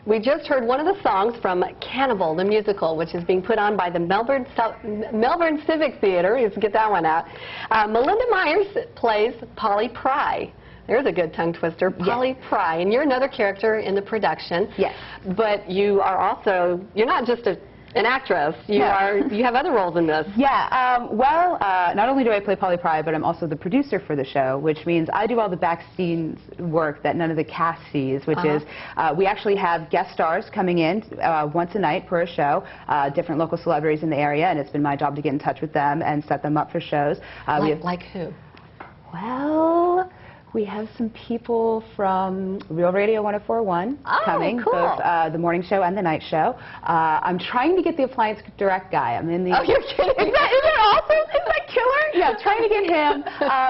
We just heard one of the songs from Cannibal, the musical, which is being put on by the Melbourne Civic Theater. You have to get that one out. Melinda Myers plays Polly Pry. There's a good tongue twister, Polly Pry. And you're another character in the production. Yes. But you are also, you're not just an actress. You have other roles in this. Yeah. Not only do I play Polly Pry, but I'm also the producer for the show, which means I do all the backstage work that none of the cast sees, which is we actually have guest stars coming in once a night per show, different local celebrities in the area, and it's been my job to get in touch with them and set them up for shows. Like who? Well, we have some people from Real Radio 104.1 coming, cool. both the morning show and the night show. I'm trying to get the Appliance Direct guy. I'm in the. Oh, you're kidding! Is that awesome? Is that killer? Yeah, trying to get him.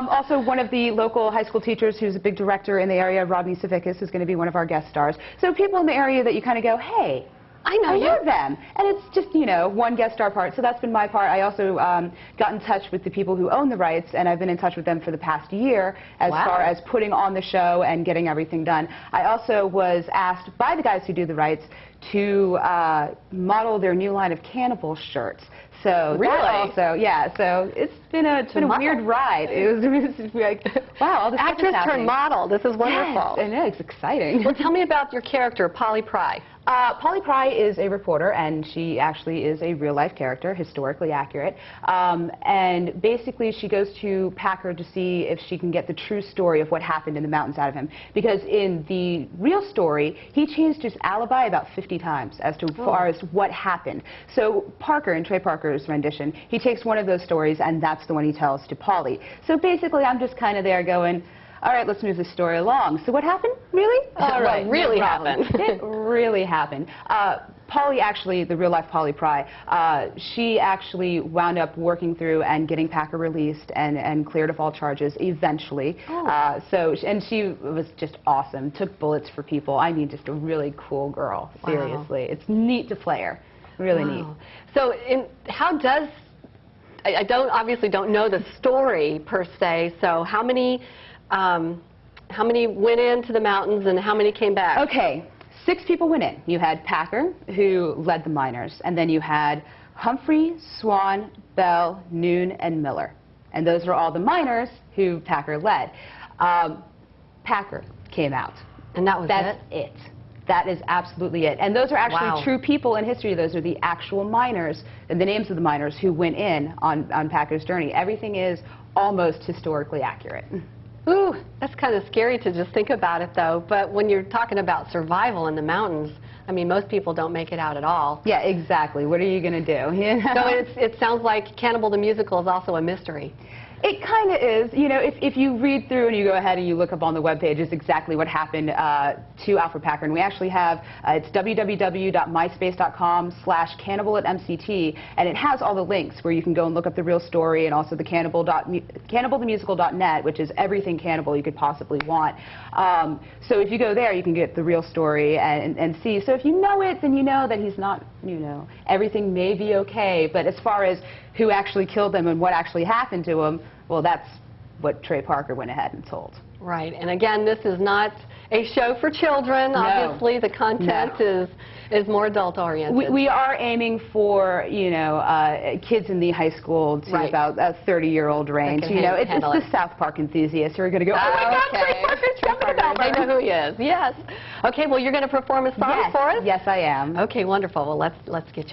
Also, one of the local high school teachers who's a big director in the area, Rodney Savickas, is going to be one of our guest stars. So people in the area that you kind of go, hey. I know them. And it's just, you know, one guest star part. So that's been my part. I also got in touch with the people who own the rights, and I've been in touch with them for the past year as far as putting on the show and getting everything done. I also was asked by the guys who do the rights to model their new line of Cannibal shirts. So really? Also, yeah. So it's been a weird ride. It was like, wow, all this actress turned model. This is wonderful. Yes, I know, it's exciting. Well, tell me about your character, Polly Pry. Polly Pry is a reporter, and she actually is a real-life character, historically accurate. And basically, she goes to Packer to see if she can get the true story of what happened in the mountains out of him. Because in the real story, he changed his alibi about 50 times as to far as what happened. So Parker, in Trey Parker's rendition, he takes one of those stories, and that's the one he tells to Polly. So basically, I'm just kind of there going, all right, let's move this story along. So what happened? Really? All right, really happened. It really happened. Polly, actually, the real-life Polly Pry, she actually wound up working through and getting Packer released and cleared of all charges eventually. And she was just awesome. Took bullets for people. I mean, just a really cool girl. Seriously, it's neat to play her. Really neat. So, how does I obviously don't know the story per se. So, how many went into the mountains and how many came back? Okay, 6 people went in. You had Packer, who led the miners, and then you had Humphrey, Swan, Bell, Noon, and Miller. And those are all the miners who Packer led. Packer came out. And that was it? That is absolutely it. And those are actually true people in history. Those are the actual miners, and the names of the miners who went in on Packer's journey. Everything is almost historically accurate. Ooh, that's kind of scary to just think about it, though. But when you're talking about survival in the mountains, I mean, most people don't make it out at all. Yeah, exactly. What are you going to do? You know? So it sounds like Cannibal the musical is also a mystery. It kind of is. You know, if you read through and you go ahead and you look up on the webpage, it's exactly what happened to Alfred Packer. And we actually have, it's www.myspace.com/cannibal@MCT, and it has all the links where you can go and look up the real story, and also the cannibalthemusical.net, which is everything Cannibal you could possibly want. So if you go there, you can get the real story and see. So if you know it, then you know that he's not, you know, everything may be okay. But as far as who actually killed him and what actually happened to him, well, that's what Trey Parker went ahead and told. Right. And again, this is not a show for children. No. Obviously, the content is more adult-oriented. We are aiming for, you know, kids in the high school to about a 30-year-old range. You know, it's the South Park enthusiasts who are going to go, oh my God, Trey Parker's jumping about. They know who he is. Yes. Okay. Well, you're going to perform a song for us. Yes, I am. Okay. Wonderful. Well, let's get you.